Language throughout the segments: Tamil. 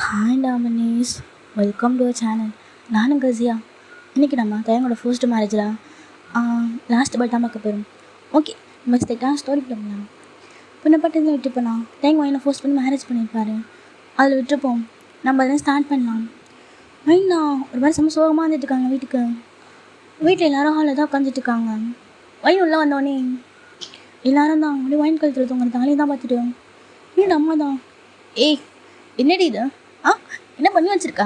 ஹாய் டாமினிஸ், வெல்கம் டு சேனல். நானும் கசியா. இன்றைக்கி நம்ம தயங்கோட ஃபர்ஸ்ட் மேரேஜில் லாஸ்ட் பர்த் தான் பார்க்க போகிறோம். ஓகே, நம்ம ஸ்டேட்டாக ஸ்டோரி பண்ணலாம். பின்னப்பட்டதில் விட்டுப்போனா தேங்க என்ன ஃபோர்ஸ் பண்ணி மேரேஜ் பண்ணியிருப்பாரு. அதில் விட்டுருப்போம். நம்ம அதெல்லாம் ஸ்டார்ட் பண்ணலாம். மைண்டா ஒரு மாதிரி செம்ம சோகமாக வந்துட்டு இருக்காங்க வீட்டுக்கு. வீட்டில் எல்லோரும் ஹாலில் தான் உட்காந்துட்ருக்காங்க. வயின் உள்ளே வந்தோடனே எல்லோரும் தான் அப்படியே வயின் கழுத்தில் தூங்குற தாலியை தான் பார்த்துட்டு வீட்டு அம்மா தான், ஏய் என்னடி இது, என்ன பண்ணி வச்சிருக்கா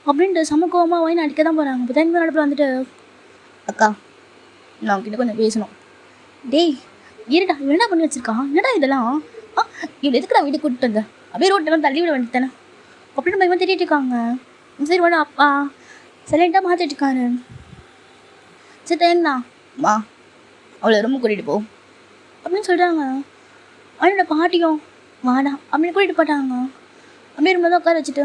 அப்படின்ட்டு சமக்கோவமாக வயின் அடிக்க தான் போகிறாங்க. இப்போ தேங்க நடப்பில் வந்துட்டு, அக்கா நான் உங்ககிட்ட கொஞ்சம் பேசணும். டேய் இருடா, என்ன பண்ணி வச்சிருக்கா, என்னடா இதெல்லாம், இவ்வளோ எதுக்குடா வீட்டுக்கு கூப்பிட்டு வந்த, அப்படியே ரோட்டெல்லாம் தள்ளி விட வேண்டியதானே அப்படின்னு பயமாக திட்டிகிட்டு இருக்காங்க. சரி வேணா அப்பா சைலண்ட்டாக மாற்றிட்டு இருக்காரு. சரி தேங்கண்ணா மா அவளை ரொம்ப கூட்டிகிட்டு போ அப்படின்னு சொல்கிறாங்க. அவனோட பாட்டியும் வாடா அப்படின்னு கூட்டிகிட்டு போட்டாங்க. அப்படியே ரொம்ப தான் உட்கார வச்சுட்டு,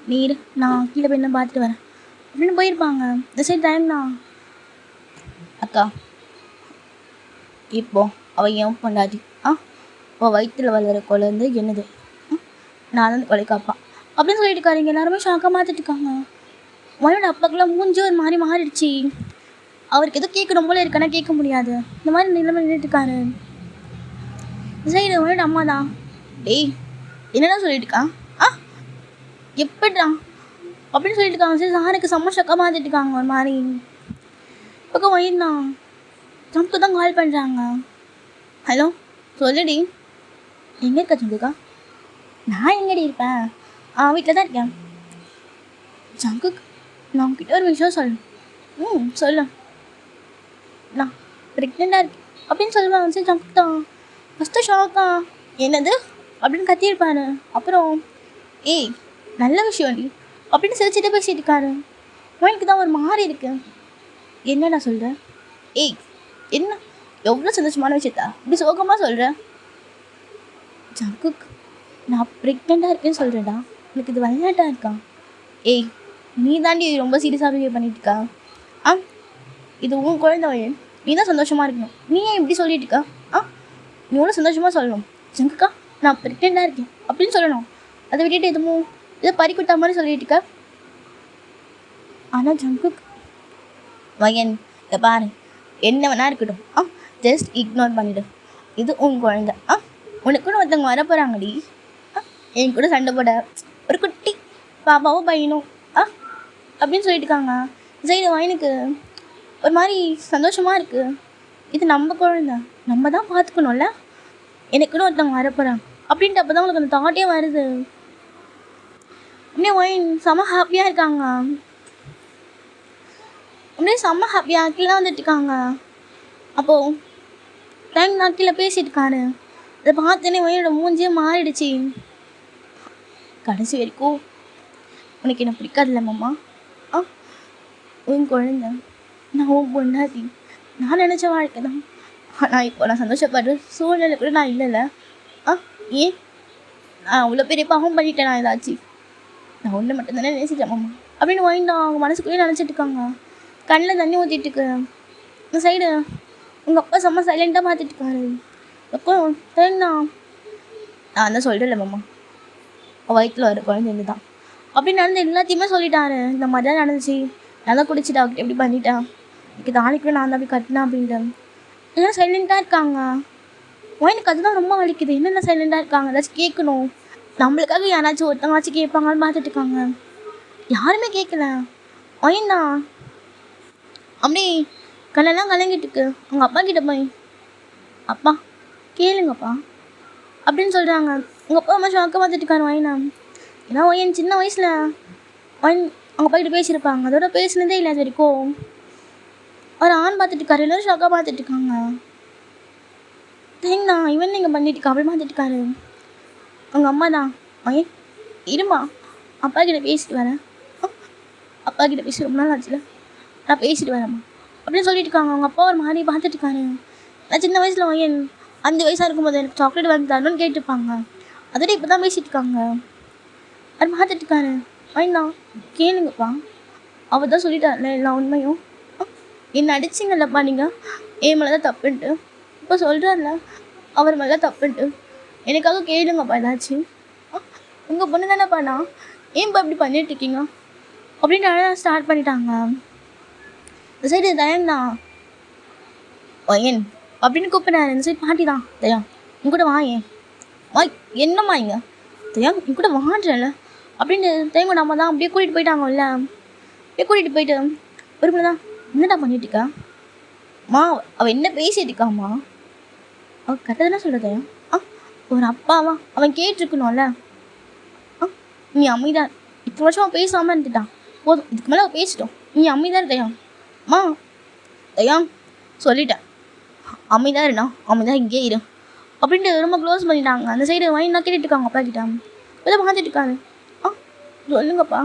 நீர் நான் கீழே போய் என்ன பார்த்துட்டு வரேன் அப்படின்னு போயிருப்பாங்க. இந்த சைடு தேங்கண்ணா, அக்கா இப்போ அவள் ஏன் பொண்டாட்டி, அவள் வயிற்றில் வளர குழந்தை என்னது, நான் தான் கொலை காப்பான் அப்படின்னு சொல்லிட்டு இருக்காருங்க. எல்லாருமே ஷாக்காக மாற்றிட்டு இருக்காங்க. மயோட அப்பாக்கெல்லாம் மூஞ்சி ஒரு மாதிரி மாறிடுச்சு. அவருக்கு எதுவும் கேட்கணும் போல இருக்கானா கேட்க முடியாது. இந்த மாதிரி நிலைமை நின்றுட்டு இருக்காரு. சரி மயோட அம்மா தான், டேய் என்னடா சொல்லிட்டு இருக்கா, எப்படிடா அப்படின்னு சொல்லிட்டு இருக்காங்க. சரி சாருக்கு செம்ம ஷக்காக மாற்றிட்டு இருக்காங்க ஒரு மாதிரி. பக்கம் வயிறுண்ணா சம்க்கு தான் கால் பண்ணுறாங்க. ஹலோ சொல்லுடி, எங்கே இருக்கா சங்குக்கா, நான் எங்கடி இருப்பேன், வீட்டில் தான் இருக்கேன். சங்கு நான் உங்ககிட்ட ஒரு விஷயம் சொல்லணும். சொல்லு, நான் ப்ரெக்னெண்ட்டாக இருக்கேன் அப்படின்னு சொல்லுவாங்க. சரி சங்கு தான் ஃபஸ்ட்டு ஷாக்கா, என்னது அப்படின்னு கத்தியிருப்பாரு. அப்புறம் ஏய் நல்ல விஷயம்டி அப்படின்னு சிரிச்சுட்டு பேசிட்டு இருக்காரு. எனக்கு தான் ஒரு மாதிரி இருக்கு. என்னடா சொல்கிற, ஏய் என்ன எவ்வளோ சந்தோஷமான விஷயத்தா இப்படி சோகமாக சொல்கிறேன். ஜங்குக் நான் ப்ரெக்னெண்ட்டாக இருக்கேன்னு சொல்கிறேன்டா, எனக்கு இது விளையாட்டாக இருக்கா. ஏய் நீ தாண்டி ரொம்ப சீரியஸாக பிஹேவ் பண்ணிட்டு இருக்கா. இது உன் குழந்தை வயன், நீ தான் சந்தோஷமாக இருக்கணும். நீ ஏன் இப்படி சொல்லிட்டு இருக்கா, நீ எவ்வளோ சந்தோஷமாக சொல்லணும். ஜங்குக்கா நான் ப்ரெக்னெண்ட்டாக இருக்கேன் அப்படின்னு சொல்லணும். அதை விட்டுட்டு எதுவும் இதை பறி கொடுத்தா மாதிரி சொல்லிட்டு இருக்க. ஆனால் ஜங்குக் வயன் இதை பாரு, என்ன வேணா இருக்கட்டும், ஜஸ்ட் இக்னோர் பண்ணிவிடு. இது உன் குழந்தை, உனக்குன்னு ஒருத்தவங்க வர போகிறாங்கடி, என் கூட சண்டை போட ஒரு குட்டி பாப்பாவும் பையனும் அப்படின்னு சொல்லிட்டு இருக்காங்க. சரி வயனுக்கு ஒரு மாதிரி சந்தோஷமாக இருக்குது. இது நம்ம குழந்தை, நம்ம தான் பார்த்துக்கணும்ல, எனக்குன்னு ஒருத்தவங்க வர போகிறாங்க அப்படின்ட்டு அப்போ தான் உங்களுக்கு அந்த தாட்டே வருது. அப்படியே ஒயின் செம்ம ஹாப்பியாக இருக்காங்க. அப்படியே செம்ம ஹாப்பியாக கீழே வந்துட்டு இருக்காங்க. அப்போது டைம் நான் கீழே பேசிட்டு இருக்காரு. அதை பார்த்தோன்னே ஒயினோட மூஞ்சியே மாறிடுச்சு. கடைசி வரைக்கும் உனக்கு என்ன பிடிக்காதுல்ல மாமா, உன் குழந்தை, நான் உன் பொண்டாட்டி, நான் நினச்ச வாழ்க்கை தான். ஆனால் இப்போ நான் சந்தோஷப்படுற சூழ்நிலை கூட நான் இல்லைல்ல. ஏன் நான் அவ்வளோ பெரிய பாவம் பண்ணிட்டேன், நான் ஏதாச்சும் நான் ஒன்று மட்டும்தானே நேசிட்டேன் மாமா அப்படின்னு வாங்கிட்டு அவங்க மனசுக்குள்ளேயே நினச்சிட்டு இருக்காங்க. கண்ணில் தண்ணி ஊற்றிட்டு இருக்கு. இந்த சைடு உங்கள் அப்பா செம்ம சைலண்ட்டாக பார்த்துட்டு இருக்காரு. அப்போ சரிண்ணா நான் தான் சொல்கிறேன்ல மாமா, வயிற்றில் வர குழந்தை தான் அப்படின்னு நடந்து எல்லாத்தையுமே சொல்லிட்டாரு. இந்த மாதிரி தான் நடந்துச்சு, நான் தான் குடிச்சிட்டா அவர்கிட்ட எப்படி பண்ணிட்டேன், எனக்கு தாலிக்குள்ளே நான் தான் அப்படி கட்டினேன் அப்படின்ட்டு எல்லாம் சைலண்ட்டாக இருக்காங்க. எனக்கு அதுதான் ரொம்ப வலிக்குது. என்னென்ன சைலண்ட்டாக இருக்காங்க, ஏதாச்சும் கேட்கணும், நம்மளுக்காக யாராச்சும் ஒருத்தவங்களாச்சும் கேட்பாங்கன்னு பார்த்துட்டு இருக்காங்க. யாருமே கேட்கல. ஒயின்னா அப்படி கண்ணெல்லாம் கலங்கிட்டு இருக்கு. அவங்க அப்பா கிட்ட போய், அப்பா கேளுங்கப்பா அப்படின்னு சொல்கிறாங்க. உங்கள் அப்பா அம்மா ஷாக்காக பார்த்துட்டு இருக்காரு ஒயினா. ஏன்னா ஒயன் சின்ன வயசில் ஒயன் அவங்க அப்பா கிட்ட பேசியிருப்பாங்க, அதோட பேசினதே இல்லை அது வரைக்கும். அவர் ஆண் பார்த்துட்டு இருக்காரு. எல்லோரும் ஷாக்காக பார்த்துட்டு இருக்காங்க. தேங்கண்ணா இவன் நீங்கள் பண்ணிட்டு இருக்கா அப்படி பார்த்துட்டு இருக்காரு. அவங்க அம்மா தான், ஒயன் இருமா அப்பா கிட்ட பேசிட்டு வரேன், அப்பா கிட்ட பேசி ரொம்ப நாள் ஆச்சுல, நான் பேசிட்டு வரேம்மா அப்படின்னு சொல்லிட்டு இருக்காங்க. அவங்க அப்பா ஒரு மாதிரி பார்த்துட்டு இருக்காரு. நான் சின்ன வயசில் ஒயன் 5 வயசாக இருக்கும்போது எனக்கு சாக்லேட் வந்து தரணும்னு கேட்டுருப்பாங்க, அதோட இப்போ தான் பேசிட்டு இருக்காங்க. அவர் பார்த்துட்டு இருக்காரு. ஒயன்னா கேளுங்கப்பா, அவர் தான் சொல்லிட்டார்ல எல்லா உண்மையும், என்ன அடிச்சிங்கல்லப்பா நீங்கள், என் மேலே தான் தப்புன்ட்டு இப்போ சொல்கிறார்ல அவர் மேலே தப்புன்ட்டு, எனக்காக கேளுங்கப்பா ஏதாச்சும். உங்கள் பொண்ணு தானேப்பா, நான் ஏன்ப்பா இப்படி பண்ணிட்டு இருக்கீங்க அப்படின்ட்டு அழ ஸ்டார்ட் பண்ணிட்டாங்க. இந்த சைடு தயன் தான் வயன் அப்படின்னு கூப்பிட்றாரு. இந்த சைடு பாட்டி தான் தயா உங்க கூட வாயேன் வா என்னம்மா இங்க தயா என் கூட வான்றல அப்படின்னு தைங்க நம்ம தான் அப்படியே கூட்டிகிட்டு போயிட்டாங்கல்ல. அப்படியே கூட்டிகிட்டு போயிட்டு ஒரு பிள்ளை தான் என்னடா பண்ணிட்டு இருக்கா மா அவள் என்ன பேசிட்டு இருக்காம்மா அவள் கரெக்டாக சொல்கிறத ஒரு அப்பாவா அவன் கேட்டிருக்கணும்ல. நீ அமைதா இத்தனை வருஷம் அவன் பேசாமல் இருந்துட்டான் போதும் இதுக்கு மேலே அவள் பேசிட்டோம் நீ அமைதான் தயா மா தயா சொல்லிட்டேன் அமைதான் இருண்ணா அமைதான் இங்கே இரு அப்படின்ட்டு ரொம்ப க்ளோஸ் பண்ணிட்டாங்க. அந்த சைடு வாங்கினா கேட்டுட்டு இருக்காங்க அப்பா கிட்ட இதை பார்த்துட்டு இருக்காரு. சொல்லுங்கப்பா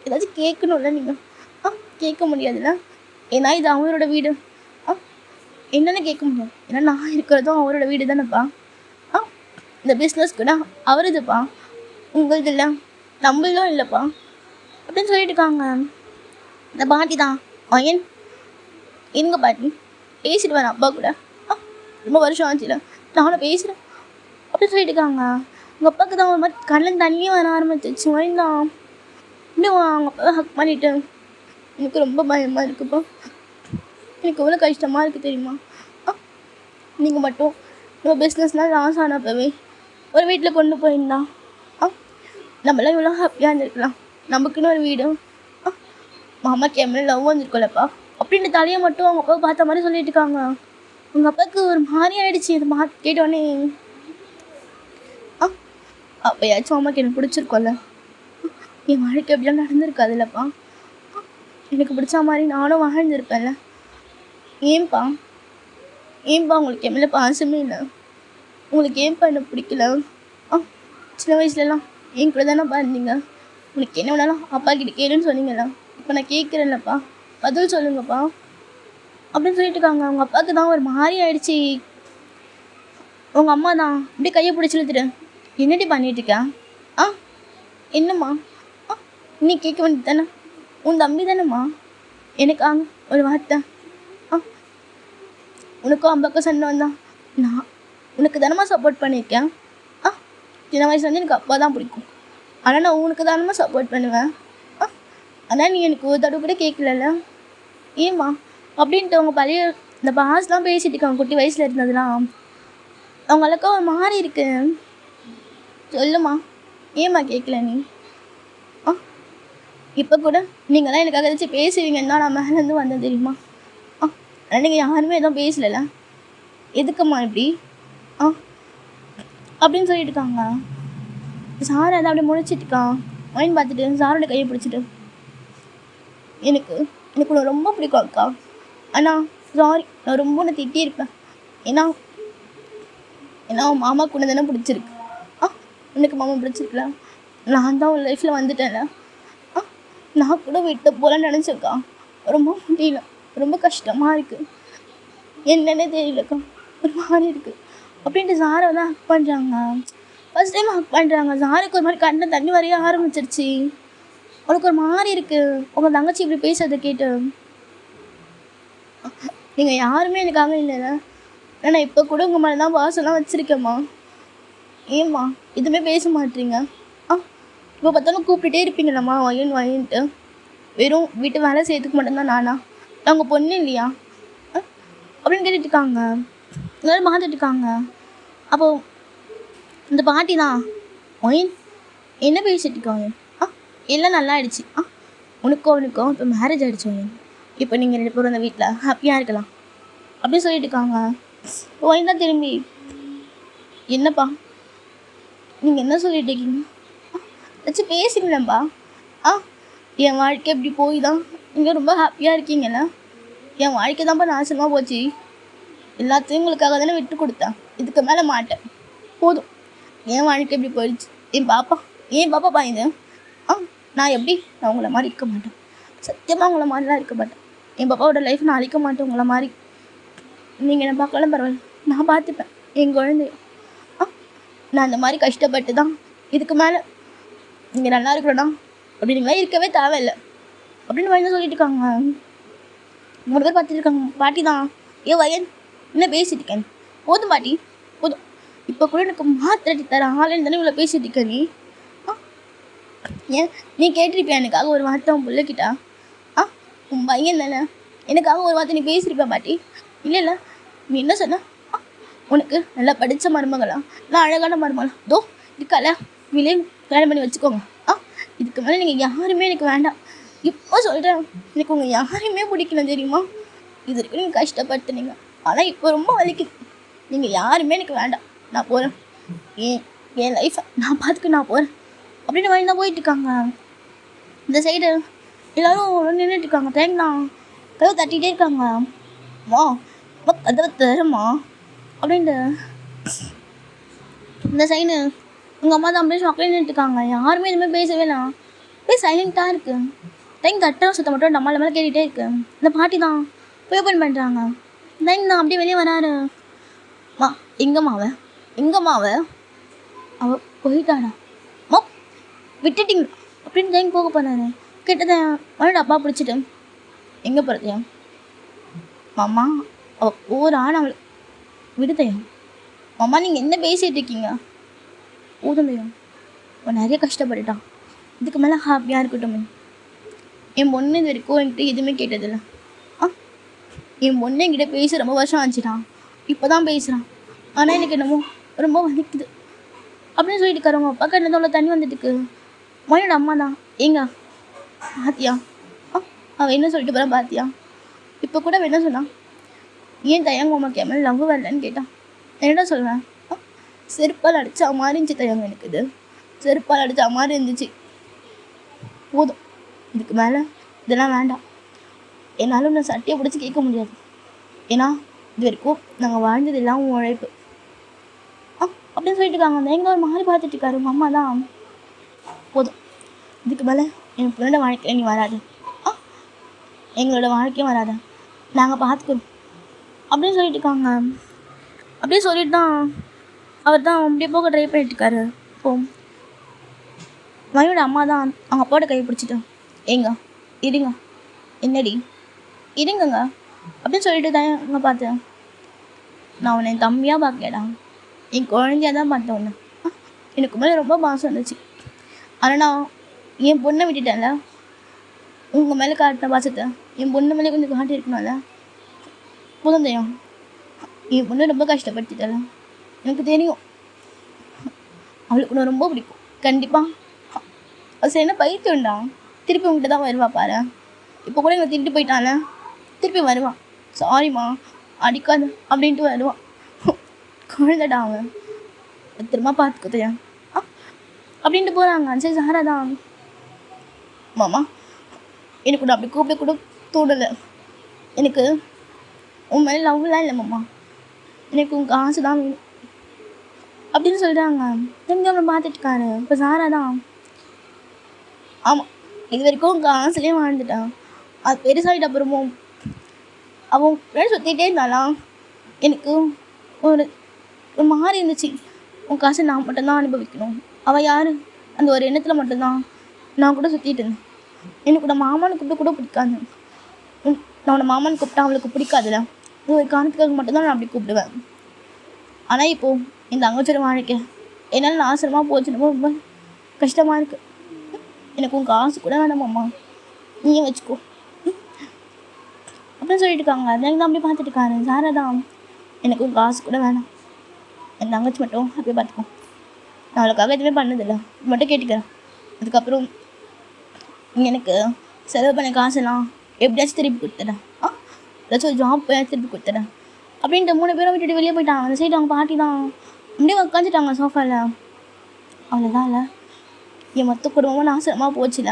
ஏதாச்சும் கேட்கணும்ல நீங்கள் கேட்க முடியாதுல்ல ஏன்னா இது அவரோட வீடு என்னென்னு கேட்க முடியும் ஏன்னா நான் இருக்கிறதும் அவரோட வீடு தானேப்பா இந்த பிஸ்னஸ் கூட அவருதுப்பா உங்களது இல்லை நம்மளும் இல்லைப்பா அப்படின்னு சொல்லிட்டு இருக்காங்க. இந்த பாட்டி தான் வயன் இருங்க பாட்டி பேசிட்டு வரேன் அப்பா கூட ரொம்ப வருஷம் ஆச்சுல நானும் பேசுகிறேன் அப்படின்னு சொல்லிட்டு இருக்காங்க. உங்கள் அப்பாவுக்கு தான் ஒரு மாதிரி கண்ணில் தண்ணியே வர ஆரம்பிச்சிச்சு. வயன் தான் இன்னும் அவங்க அப்பாவை ஹக் பண்ணிவிட்டு எனக்கு ரொம்ப பயமாக இருக்குப்பா எனக்கு எவ்வளோ கஷ்டமாக இருக்குது தெரியுமா நீங்கள் மட்டும் நம்ம பிஸ்னஸ்லாம் லாஸ் ஆனப்பவே ஒரு வீட்டில் கொண்டு போயிருந்தா நம்மளாம் இவ்வளோ ஹாப்பியாக இருந்திருக்கலாம் நமக்குன்னு ஒரு வீடு மாமா கேமரா லவ் வந்துருக்கோம்லப்பா அப்படின்ட்டு தலையை மட்டும் அவங்க அப்பாவை பார்த்த மாதிரி சொல்லிட்டு இருக்காங்க. உங்கள் அப்பாவுக்கு ஒரு மாதிரி ஆகிடுச்சு இது கேட்டோடனே அப்போயாச்சும் அம்மாவுக்கு எனக்கு பிடிச்சிருக்கோம்ல என் வாழ்க்கை எப்படிலாம் நடந்திருக்காதுல்லப்பா எனக்கு பிடிச்ச மாதிரி நானும் வாழ்ந்துருப்பேன்ல ஏன்பா உங்களுக்கு என் மேலே பாசமே இல்லை உங்களுக்கு ஏன்பா என்ன பிடிக்கல சின்ன வயசுலலாம் என் கூட தானேப்பா இருந்தீங்க உனக்கு என்ன வேணாலும் அப்பா கிட்ட கேளுன்னு சொன்னீங்களா இப்போ நான் கேட்குறேன்லப்பா பதில் சொல்லுங்கப்பா அப்படின்னு சொல்லிட்டு இருக்காங்க. அவங்க அப்பாவுக்கு தான் ஒரு மாதிரி ஆயிடுச்சு. உங்கள் அம்மா தான் அப்படியே கையை பிடிச்சி இழுத்துட்டு என்னடி பண்ணிட்டுருக்கா என்னம்மா நீ கேட்க வேண்டியது தானே உன் தம்பி தானேம்மா எனக்காங்க ஒரு வார்த்தை உனக்கும் அம்பாக்கும் சண்டை வந்தான் நான் உனக்கு தானம்மா சப்போர்ட் பண்ணியிருக்கேன் சின்ன வயசுலேருந்து எனக்கு அப்பா தான் பிடிக்கும் ஆனால் நான் உனக்கு தானம்மா சப்போர்ட் பண்ணுவேன் ஆனால் நீ எனக்கு ஒரு தடவை கூட கேட்கலல்ல ஏம்மா அப்படின்ட்டு அவங்க பழைய இந்த பாஸ்லாம் பேசிட்டு இருக்காங்க குட்டி வயசில் இருந்ததுலாம் அவங்களுக்கு ஒரு மாதிரி இருக்கு. சொல்லுமா ஏம்மா கேட்கல நீ இப்போ கூட நீங்களாம் எனக்காக ஏதாச்சும் பேசுவீங்கன்னா நான் மேலேருந்து வந்தேன் தெரியுமா ஆனால் நீங்கள் யாருமே எதுவும் பேசலைல்ல எதுக்கும்மா இப்படி அப்படின்னு சொல்லிட்டு இருக்காங்க. சார் அதை அப்படியே முடிச்சிட்டுருக்கான் மைண்ட் பார்த்துட்டு சாரோட கையை பிடிச்சிட்டு எனக்கு உன்னை ரொம்ப பிடிக்கும் அக்கா ஆனால் சாரி நான் ரொம்ப உன்னை திட்டியிருப்பேன் ஏன்னா உன் மாமாவுக்கு உன்னை தானே பிடிச்சிருக்கு உனக்கு மாமா பிடிச்சிருக்கல நான் தான் உன் லைஃப்பில் வந்துட்டேன்ல நான் கூட விட்டு போகலான்னு நினச்சேக்கா ரொம்ப முடியல ரொம்ப கஷ்டமாக இருக்குது என்னன்னே தெரியலக்கா ஒரு மாதிரி இருக்குது அப்படின்ட்டு சாரை வந்து ஹக் பண்ணுறாங்க. ஃபஸ்ட் டைம் ஹக் பண்ணுறாங்க. சாருக்கு ஒரு மாதிரி கண்ணில் தண்ணி வரைய ஆரம்பிச்சிருச்சு. அவளுக்கு ஒரு மாதிரி இருக்குது உங்கள் தங்கச்சி இப்படி பேசுறதை கேட்டு. நீங்கள் யாருமே எனக்காக இல்லைல்ல நான் இப்போ கூட உங்கள் மேலே தான் வாசலாம் வச்சுருக்கேம்மா ஏம்மா எதுவுமே பேச மாட்டீங்க இப்போ பார்த்தாலும் கூப்பிட்டுட்டே இருப்பீங்களம்மா வயன்ட்டு வெறும் வீட்டு வேலை செய்யறதுக்கு மட்டும்தான் நானா நான் உங்கள் பொண்ணு இல்லையா அப்படின்னு கேட்டுட்ருக்காங்க. எல்லோரும் பார்த்துட்ருக்காங்க. அப்போது இந்த பாட்டி தான் ஒயின் என்ன பேசிட்டு இருக்காங்க எல்லாம் நல்லா ஆயிடுச்சு உனக்கும் இப்போ மேரேஜ் ஆகிடுச்சு ஒயின் இப்போ நீங்கள் 2 பேரும் அந்த வீட்டில் ஹாப்பியாக இருக்கலாம் அப்படின்னு சொல்லிட்டு இருக்காங்க. ஒயின் தான் திரும்பி என்னப்பா நீங்கள் என்ன சொல்லிட்டு இருக்கீங்க ஏதாச்சும் பேசுங்களேன்ப்பா என் வாழ்க்கை எப்படி போய் தான் நீங்கள் ரொம்ப ஹாப்பியாக இருக்கீங்கல்ல என் வாழ்க்கை தான்ப்பா நாசமாக போச்சு எல்லாத்தையும் உங்களுக்காக தானே விட்டு கொடுத்தேன் இதுக்கு மேலே மாட்டேன் போதும் என் வாழ்க்கை எப்படி போயிடுச்சு என் பாப்பா இது நான் எப்படி நான் உங்களை மாதிரி இருக்க மாட்டேன் சத்தியமாக உங்களை மாதிரிலாம் இருக்க மாட்டேன் என் பாப்பாவோட லைஃப் நான் அழிக்க மாட்டேன் உங்களை மாதிரி நீங்கள் என்ன பார்க்கலாம் பரவாயில்ல நான் பார்த்துப்பேன் என் குழந்தைய நான் அந்த மாதிரி கஷ்டப்பட்டு தான் இதுக்கு மேலே நீங்கள் நல்லா இருக்கிறோண்ணா அப்படி நீங்களாம் இருக்கவே தேவையில்லை அப்படின்னு வயது சொல்லிட்டு இருக்காங்க. 3 பேர் பார்த்துட்டு பாட்டி தான் வயன் என்ன பேசிட்டு இருக்கேன் போதும் பாட்டி போதும் இப்போ கூட எனக்கு மாத்திரட்டி தர ஆளுன்னு தானே இவ்வளோ பேசிட்டு இருக்க நீ ஏன் நீ கேட்டிருப்பியா எனக்காக ஒரு வார்த்தை உன் பிள்ளைக்கிட்டா? ஆ உன் பையன் தானே, எனக்காக ஒரு வார்த்தை நீ பேசியிருப்பா பாட்டி? இல்லை நீ என்ன சொன்ன? உனக்கு நல்லா படித்த மருமகளா, நான் அழகான மருமகளா? தோ இருக்கால, நீங்களே கல்யாணம் பண்ணி வச்சுக்கோங்க. இதுக்கு மேலே நீங்கள் யாருமே எனக்கு வேண்டாம். இப்போ சொல்கிறேன், எனக்கு உங்கள் யாரையுமே பிடிக்கல தெரியுமா? இது வரைக்கும் நீங்கள் கஷ்டப்படுத்துனீங்க, ஆனால் இப்போ ரொம்ப வலிக்குது. நீங்கள் யாருமே எனக்கு வேண்டாம், நான் போகிறேன். என் லைஃப்பை நான் பார்த்துக்க, நான் போகிறேன் அப்படின்னு வாங்கி தான் போயிட்டுருக்காங்க. இந்த சைடு எல்லோரும் நின்றுட்டு இருக்காங்க. தேங்கண்ணா கதவை தட்டிகிட்டே இருக்காங்க. அம்மா கதவை தரமா அப்படின்ட்டு இந்த சைடு உங்கள் அம்மா தான் அப்படியே ஷாக்லேயே நின்றுட்டுருக்காங்க. யாருமே இதுமாதிரி பேசவே இல்லை, அப்படியே சைலண்ட்டாக இருக்குது. டைம் தட்டுற சுத்த மட்டும் நம்மள மேலே கேட்டுகிட்டே இருக்கு. இந்த பாட்டி தான் போய் ஓப்பன் பண்ணுறாங்க. டைம் தான் அப்படியே வெளியே வராரு. மா எங்கம்மா அவள் போயிட்டாடா மா, விட்டுட்டிங்க அப்படின்னு டைம் போக போனாரு. கிட்டத மறுபடியும் அப்பா பிடிச்சிட்டு எங்கே போகிறதையா மாமா, அவள் போகிறான்னு அவள் விடுதையும். மாமா நீங்கள் என்ன பேசிகிட்டு இருக்கீங்க? ஊதலையும் அவன் நிறைய கஷ்டப்பட்டுட்டான், இதுக்கு மேலே ஹாப்பியாக இருக்கட்டும். என் பொண்ணு இது வரைக்கும் என்கிட்ட எதுவுமே கேட்டதில்லை. என் பொண்ணு என்கிட்ட பேசி ரொம்ப வருஷம் ஆச்சுட்டான், இப்போ தான் பேசுகிறான். ஆனால் எனக்கு என்னமோ ரொம்ப வலிக்குது அப்படின்னு சொல்லிட்டு இருக்காரு. அப்பா கண்ணு அவ்வளோ தண்ணி வந்துட்டுருக்கு. மொழியோட அம்மா தான் ஏங்க பாத்தியா, அவன் என்ன சொல்லிட்டு போகிறான் பாத்தியா? இப்போ கூட அவன் என்ன சொன்னான், ஏன் தயங்க உமாக்கு என் மேலே லவ் வரலன்னு கேட்டான். என்னடா சொல்லுவேன், செருப்பால் அடித்தா மாதிரி இருந்துச்சு தயங்க, எனக்கு இது செருப்பால் அடித்தா மாதிரி இருந்துச்சு. போதும், இதுக்கு மேலே இதெல்லாம் வேண்டாம். என்னாலும் நான் சட்டையை பிடிச்சி கேட்க முடியாது, ஏன்னா இது வரைக்கும் நாங்கள் வாழ்ந்தது எல்லாம் உழைப்பு அப்படின்னு சொல்லிட்டு இருக்காங்க. அந்த எங்கே ஒரு மாதிரி பார்த்துட்டு இருக்காரு. உங்கள் அம்மா தான் போதும், இதுக்கு மேலே என் பொண்ணோட வாழ்க்கையில் நீ வராது, எங்களோட வாழ்க்கையும் வராத, நாங்கள் பார்த்துக்கணும் அப்படின்னு சொல்லிட்டு இருக்காங்க. அப்படியே சொல்லிட்டு தான் அவர் தான் அப்படியே போக ட்ரை பண்ணிட்டுருக்காரு. இப்போ மயோட அம்மா தான் அவங்க அப்பாவோட கையை பிடிச்சிட்டோம். ஏங்க இருங்க, என்னடி இருங்கங்க அப்படின்னு சொல்லிட்டு தான் அங்கே பார்த்தேன். நான் உன்னை என் தம்பியாக பார்க்கலடா, என் குழந்தையாக தான் பார்த்தேன் உன்னை. எனக்கு மேலே ரொம்ப பாசம் இருந்துச்சு, ஆனால் நான் என் பொண்ணை விட்டுட்டேன்ல, உங்கள் மேலே காட்டின பாசத்தை என் பொண்ணு மேலே கொஞ்சம் காட்டியிருக்கணும்ல. புதந்தையம் என் பொண்ணு ரொம்ப கஷ்டப்படுத்திட்டல, எனக்கு தெரியும். அவளுக்கு நான் ரொம்ப பிடிக்கும், கண்டிப்பாக. அது சரி, என்ன பைத்தியம்டா, திருப்பி உங்கள்கிட்ட தான் வருவா பாரு. இப்போ கூட எங்களை திருட்டு போயிட்டால, திருப்பி வருவான். சாரிம்மா அடிக்காது அப்படின்ட்டு வருவான். குழந்தைடா அவன், திரும்ப பார்த்துக்கோத்தையா அப்படின்ட்டு போகிறாங்க. சரி சாரா தான், மாமா எனக்கு கூட அப்படி கூப்பிட கூட தோணலை, எனக்கு உன் மேலே லவ்லாம் இல்லை மாமா, எனக்கு உங்கள் காசு தான் வேணும் அப்படின்னு சொல்கிறாங்க. எங்கே அவனை பார்த்துட்டுருக்காரு. இப்போ சாரா தான், ஆமாம் இது வரைக்கும் உங்கள் காசுலேயே வாழ்ந்துட்டான், அது பெருசாகிட்ட அப்புறமும் அவன் ஃப்ரெண்ட் சுற்றிகிட்டே இருந்தாலாம். எனக்கு ஒரு மாதிரி இருந்துச்சு, உன் காசை நான் மட்டும்தான் அனுபவிக்கணும், அவள் யார் அந்த ஒரு எண்ணத்தில் மட்டும்தான் நான் கூட சுற்றிட்டு இருந்தேன். எனக்கு கூட மாமான்னு கூப்பிட்டு கூட பிடிக்காது, நான் உன்னை மாமான்னு கூப்பிட்டா அவளுக்கு பிடிக்காதுல்ல, இது ஒரு காரணத்துக்காக மட்டும்தான் நான் அப்படி கூப்பிடுவேன். ஆனால் இப்போது இந்த தங்கச்சோட வாழ்க்கை என்னால் நாசனமாக போச்சுன்னு ரொம்ப கஷ்டமாக இருக்குது. எனக்கு உங்கள் காசு கூட வேணாமாம்மா, நீயே வச்சுக்கோ அப்படின்னு சொல்லிட்டு இருக்காங்க. எனக்கு தான் அப்படி பார்த்துட்டு இருக்காரு. சாரா தான், எனக்கு உங்கள் காசு கூட வேணாம், என் தங்கச்சி மட்டும் அப்படியே பார்த்துக்கோ, நான் அவளுக்காக எதுவுமே பண்ணதில்லை, மட்டும் கேட்டுக்கிறேன். அதுக்கப்புறம் எனக்கு செலவு பண்ண காசெல்லாம் எப்படியாச்சும் திருப்பி கொடுத்துட்டேன், ஏதாச்சும் ஒரு ஜாப் போய் திருப்பி கொடுத்துட்டேன் அப்படின்ட்டு 3 பேரும் விட்டுட்டு வெளியே போயிட்டாங்க. அந்த சைடு அவங்க பாட்டி தான் அப்படியே உட்காந்துட்டாங்க சோஃபாவில். அவ்வளோதான் இல்லை, என் மொத்த குடும்பமும் நாசனமாக போச்சுல,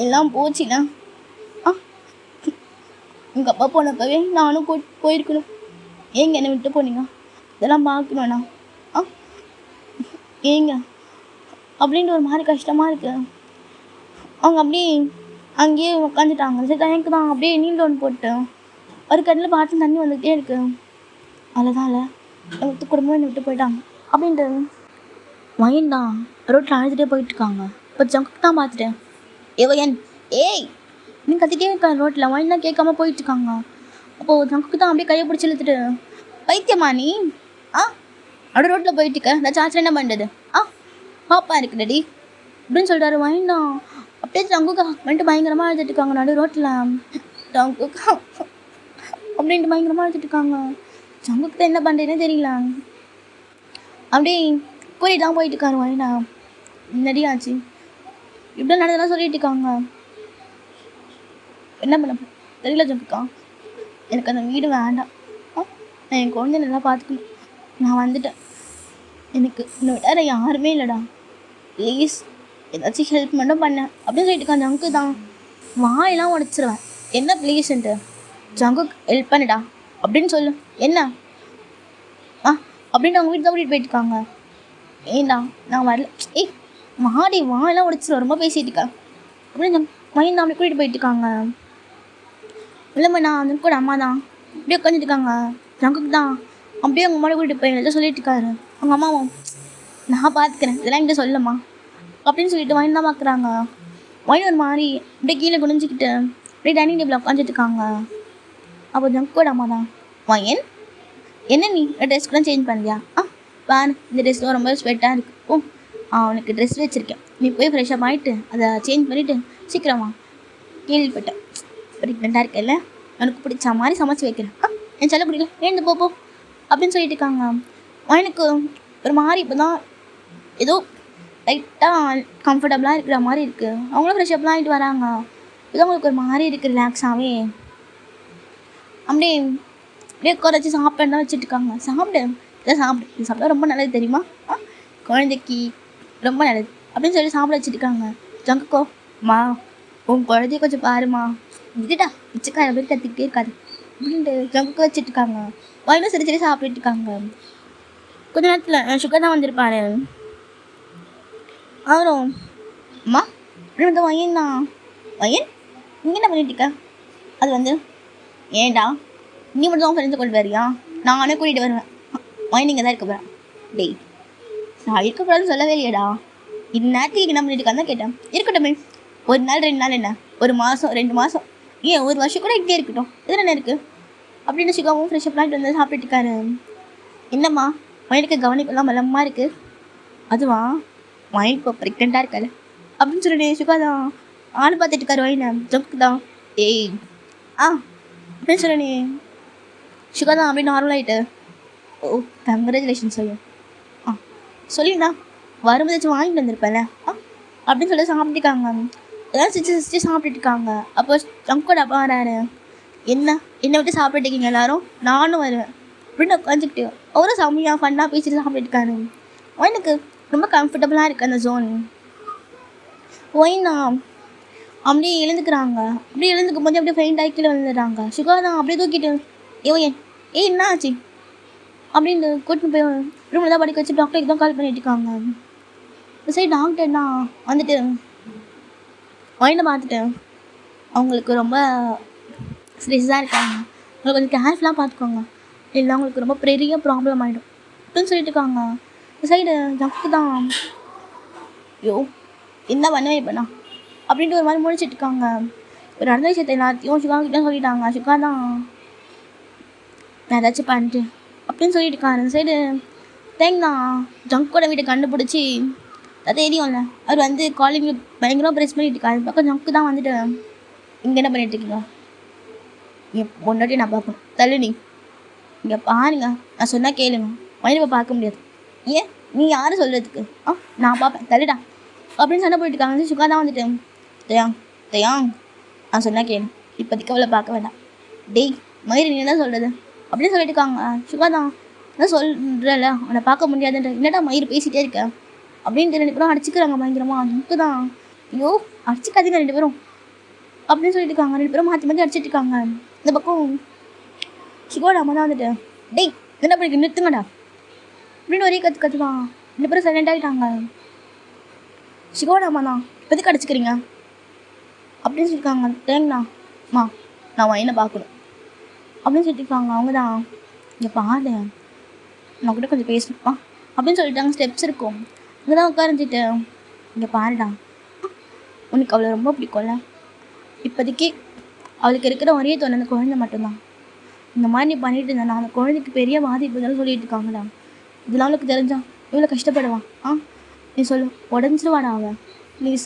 எல்லாம் போச்சுல. உங்கள் அப்பா போனப்பவே நானும் போயிருக்கணும், ஏங்க என்னை விட்டு போனீங்க, இதெல்லாம் பார்க்கணுண்ணா ஏங்க அப்படின்ட்டு ஒரு மாதிரி கஷ்டமாக இருக்குது. அவங்க அப்படியே அங்கேயே உட்காந்துட்டாங்க. சரி எனக்கு தான் அப்படியே நீல் ஒன்று போட்டு ஒரு கண்ணில் பார்த்து தண்ணி வந்துகிட்டே இருக்கு. அவ்வளோதான் இல்லை, மொத்த குடும்பம் என்னை விட்டு போயிட்டாங்க அப்படின்ட்டு மைண்ட் தான் ரோட்டில் அழுதுகிட்டே போயிட்டுருக்காங்க. இப்போ ஜங்குக்கு தான் பார்த்துட்டேன், என் ஏய் நீ கத்திட்டே இருக்க ரோட்டில், மைண்ட் தான் கேட்காம போயிட்டுருக்காங்க. அப்போது ஜங்குக்கு தான் அப்படியே கையை பிடிச்சி இழுத்துட்டு, பைத்தியமா நீ அப்படியே ரோட்டில் போயிட்டுருக்க, ஏதாச்சும் ஆச்சு என்ன பண்ணுறது பாப்பா இருக்குடடி அப்படின்னு சொல்கிறாரு. வாங்கிட்டான் அப்படியே ஜங்குக்கா வந்துட்டு பயங்கரமாக அழுதுட்டு இருக்காங்க நடு ரோட்டில். ஜங்குக்கா அப்படின்ட்டு பயங்கரமாக அழுதுட்டு இருக்காங்க. ஜங்குக்கு என்ன பண்ணுறதுன்னு தெரியல. அப்படியே கூட்டிகிட்டு தான் போயிட்டு இருக்காரு. வாங்கினா என்னடி ஆச்சு இப்படி நடந்ததெல்லாம் சொல்லிட்டு இருக்காங்க. என்ன பண்ண தெரியல ஜங்குக்கா, எனக்கு அந்த வீடு வேண்டாம். நான் என் குழந்தை நல்லா பார்த்துக்கணும். நான் வந்துட்டேன். எனக்கு இன்னும் வேற யாருமே இல்லைடா. ப்ளீஸ் ஏதாச்சும் ஹெல்ப் மட்டும் பண்ணேன் அப்படின்னு சொல்லிட்டு இருக்கான். ஜங்கு தான் வாயெல்லாம் உடச்சிருவேன். என்ன ப்ளீஸ்ன்ட்டு ஜங்கு ஹெல்ப் பண்ணிடா அப்படின்னு சொல்லு. என்ன அப்படின்ட்டு அவங்க வீட்டு தான் கூட்டிகிட்டு போயிட்டுருக்காங்க. ஏண்டா நான் வரல. ஏய் மாடி வாயெல்லாம் உடச்சிருவேன், ரொம்ப பேசிகிட்டு இருக்கேன் அப்படின்னு மைண்ட் அப்படி கூட்டிகிட்டு போயிட்டுருக்காங்க. இல்லைம்மா நான் வந்து கூட அம்மா தான் அப்படியே உட்காந்துட்டுருக்காங்க. ஜங்குக்கு தான் அப்படியே அவங்க அம்மாவை கூட்டிகிட்டு போய் எல்லாம் சொல்லிட்டு இருக்காரு. அவங்க அம்மாவும் நான் பார்த்துக்கிறேன் இதெல்லாம் என்கிட்ட சொல்லம்மா அப்படின்னு சொல்லிட்டு வாங்கி தான் பார்க்குறாங்க. வாங்கி ஒரு மாதிரி அப்படியே கீழே குனிஞ்சிக்கிட்டு அப்படியே டைனிங் டேபிளில் உட்காந்துட்டு இருக்காங்க. அப்போ ஜங்கோட அம்மா தான் வாயன் என்ன நீ ட்ரெஸ் கூட சேஞ்ச் பண்ணலையா? பாரு இந்த ட்ரெஸ்லாம் ரொம்ப ஸ்வெட்டாக இருக்குது. அவனுக்கு ட்ரெஸ் வச்சுருக்கேன், நீ போய் ஃப்ரெஷ்ஷப் ஆகிட்டு அதை சேஞ்ச் பண்ணிவிட்டு சீக்கிரமா. கேள்விப்பட்டேன் ப்ரெக்னெண்ட்டாக இருக்கல, எனக்கு பிடிச்ச மாதிரி சமைச்சு வைக்கிறேன். என் செல்ல பிடிக்கல ஏந்து போ அப்படின்னு சொல்லிட்டு இருக்காங்க. எனக்கு ஒரு மாதிரி இப்போ தான் ஏதோ லைட்டாக கம்ஃபர்டபுளாக இருக்கிற மாதிரி இருக்குது. அவங்களும் ஃப்ரெஷ்ஷப்லாம் ஆகிட்டு வராங்க. ஏதோ அவங்களுக்கு ஒரு மாதிரி இருக்குது ரிலாக்ஸாகவே. அப்படியே அப்படியே உட்கார வச்சு சாப்பிட்டு தான் வச்சுட்ருக்காங்க. சாப்பிடு இதை சாப்பிடு, இது சாப்பிட்டா ரொம்ப நல்லது தெரியுமா, குழந்தைக்கு ரொம்ப நல்லது அப்படின்னு சொல்லி சாப்பிட வச்சுருக்காங்க. ஜங்குக்கோ மா உன் குழந்தைய கொஞ்சம் பாருமா, இதுடா பிச்சைக்கார மாதிரி கற்றுக்கிட்டே இருக்காது அப்படின்ட்டு ஜங்குக்கு வச்சுட்ருக்காங்க. வயலும் சரி சரி சாப்பிட்டுட்டு இருக்காங்க. கொஞ்ச நேரத்தில் சுகர் தான் வந்திருப்பாரு. அவரும் அம்மா அப்படி வந்து வயன் தான் வயன் நீங்கள் என்ன பண்ணிட்டு இருக்க? அது வந்து ஏண்டா நீ மட்டும் தான் ஃப்ரெண்ட்ஸை கொண்டு வரியா? நானே கூட்டிகிட்டு வருவேன். வயன் நீங்கள் தான் இருக்க போகிறேன். டேய் நான் இருக்கக்கூடாதுன்னு சொல்லவே இல்லையடா. இந்நேரத்துக்கு என்ன பண்ணிட்டு இருக்கான்னு தான் கேட்டேன். இருக்கட்டும் ஒரு நாள் 2 நாள் என்ன, ஒரு மாதம் 2 மாதம் ஏன் ஒரு வருஷம் கூட இங்கே இருக்கட்டும், இதில் என்ன இருக்குது அப்படின்னு சுகாவும் ஃப்ரெஷ்ஷப்லாம் வந்து சாப்பிட்டுட்டு இருக்காரு. என்னம்மா வயனுக்கு கவனிப்பெல்லாம் பலமாக இருக்குது? அதுவா வயன் இப்போ ப்ரெக்னெண்ட்டாக இருக்காது அப்படின்னு சொல்லிட்டு சுகா தான் ஆள் பார்த்துட்டு இருக்காரு. வயனை ஜங்கு தான் ஏய் அப்படின்னு சொல்லி சுகா தான் அப்படி நார்மலாகிட்டு ஓ கங்க்ராச்சுலேஷன் சொல்லும் சொல்லிண்ணா வரும்போதாச்சும் வாங்கிட்டு வந்திருப்பேன்ல அப்படின்னு சொல்லி சாப்பிட்டுருக்காங்க. எல்லாம் சிரிச்சு சாப்பிட்டுட்டு இருக்காங்க. அப்போ ஜங்கோட அப்பா வராரு. என்னை விட்டு சாப்பிட்டு இருக்கீங்க எல்லாரும், நானும் வருவேன் அப்படின்னு உட்காந்துக்கிட்டு அவரும் செம்மையாக ஃபன்னாக பேசிட்டு சாப்பிட்டுட்டு இருக்காரு. எனக்கு ரொம்ப கம்ஃபர்டபுளாக இருக்குது அந்த ஜோன். ஒயினா அப்படியே எழுந்துக்கிறாங்க. அப்படியே எழுந்துக்கும் போது அப்படியே ஃபெயிண்ட் ஆகி கீழே வந்துடுறாங்க. சுகர் தான் அப்படியே தூக்கிட்டு ஏய் என்ன ஆச்சு அப்படின்னு கூட்டின்னு போய் ரூமில் தான் படிக்க வச்சு டாக்டருக்கு தான் கால் பண்ணிட்டு இருக்காங்க. சரி டாக்டர் தான் வந்துட்டு ஒயினை பார்த்துட்டு அவங்களுக்கு ரொம்ப ஸ்ட்ரெஸ்ஸாக இருக்காங்க, அவங்களுக்கு கொஞ்சம் கேர்ஃபுல்லாக பார்த்துக்கோங்க, இல்லை அவங்களுக்கு ரொம்ப பெரிய ப்ராப்ளம் ஆகிடும் அப்படின்னு சொல்லிட்டு இருக்காங்க. சைடு ஜக்கு தான் ஐயோ என்ன பண்ணவே இப்போண்ணா அப்படின்ட்டு ஒரு மாதிரி முடிச்சுட்டு இருக்காங்க. ஒரு நடந்த விஷயத்தை எல்லாத்தையும் சுகா கிட்டே சொல்லிட்டாங்க. சுகா தான் நான் ஏதாச்சும் பண்ணிட்டு அப்படின்னு சொல்லிட்டு இருக்காரு. சைடு தேங்தான் ஜங்கோட வீட்டை கண்டுபிடிச்சி அது தெரியும்ல, அவர் வந்து காலிங் பயங்கரமாக ப்ரெஸ் பண்ணிட்டு இருக்காரு. பக்கம் ஜங்கு தான் வந்துட்டு இங்கே என்ன பண்ணிட்டு இருக்கீங்க, இங்கே பொண்டாட்டி நான் பார்க்கணும் தள்ளு நீ இங்கே பாருங்க, நான் சொன்னால் கேளுங்க, மயிலை பார்க்க முடியாது. ஏன் நீ யாரும் சொல்கிறதுக்கு நான் பார்ப்பேன் தள்ளுடா அப்படின்னு சண்டை போயிட்டு இருக்காங்க. சுகா தான் வந்துட்டு தயாங் நான் சொன்னால் கேளு, இப்போதைக்கு அவளை பார்க்க வேண்டாம். டேய் மயிறு நீ என்ன சொல்கிறது அப்படின்னு சொல்லிட்டு இருக்காங்க. சுகா தான் என்ன சொல்கிறல அவனை பார்க்க முடியாதுன்ற, என்னடா மயிறு பேசிகிட்டே இருக்க அப்படின்ட்டு 2 பேரும் அடிச்சுக்கிறாங்க பயங்கரமாக. அதுக்கு தான் ஐயோ அடிச்சுக்காதீங்க 2 பேரும் அப்படின்னு சொல்லிட்டு இருக்காங்க. 2 பேரும் மாற்றி அடிச்சிட்டு இருக்காங்க. இந்த பக்கம் சுகோட அம்மா தான் வந்துட்டு டேய் என்ன பண்ணிக்க நிறுத்துங்கடா அப்படின்னு ஒரே கற்றுதான் 2 பேரும் சைலண்ட் ஆகிட்டாங்க. சுகோட அம்மா தான் இப்போதைக்கு அடிச்சுக்கிறீங்க அப்படின்னு சொல்லியிருக்காங்க. தேங்கண்ணா நான் வயனை பார்க்கணும் அப்படின்னு சொல்லியிருக்காங்க. அவங்க தான் இங்கே பாரு நான் கூட கொஞ்சம் பேசணும்ப்பா அப்படின்னு சொல்லிட்டாங்க. ஸ்டெப்ஸ் இருக்கும் இங்கே தான் உட்காந்துட்டு இங்கே பாருடா உனக்கு அவளை ரொம்ப பிடிக்கும்ல, இப்போதைக்கு அவளுக்கு இருக்கிற ஒரே தோணை அந்த குழந்தை மட்டும்தான். இந்த மாதிரி நீ பண்ணிட்டு இருந்தேன் அந்த குழந்தைக்கு பெரிய பாதிப்பு தான் சொல்லிட்டு இருக்காங்கடா. இதெல்லாம் அவளுக்கு தெரிஞ்சா இவ்வளோ கஷ்டப்படுவான் நீ சொல்லு, உடஞ்சிருவாடா அவன். ப்ளீஸ்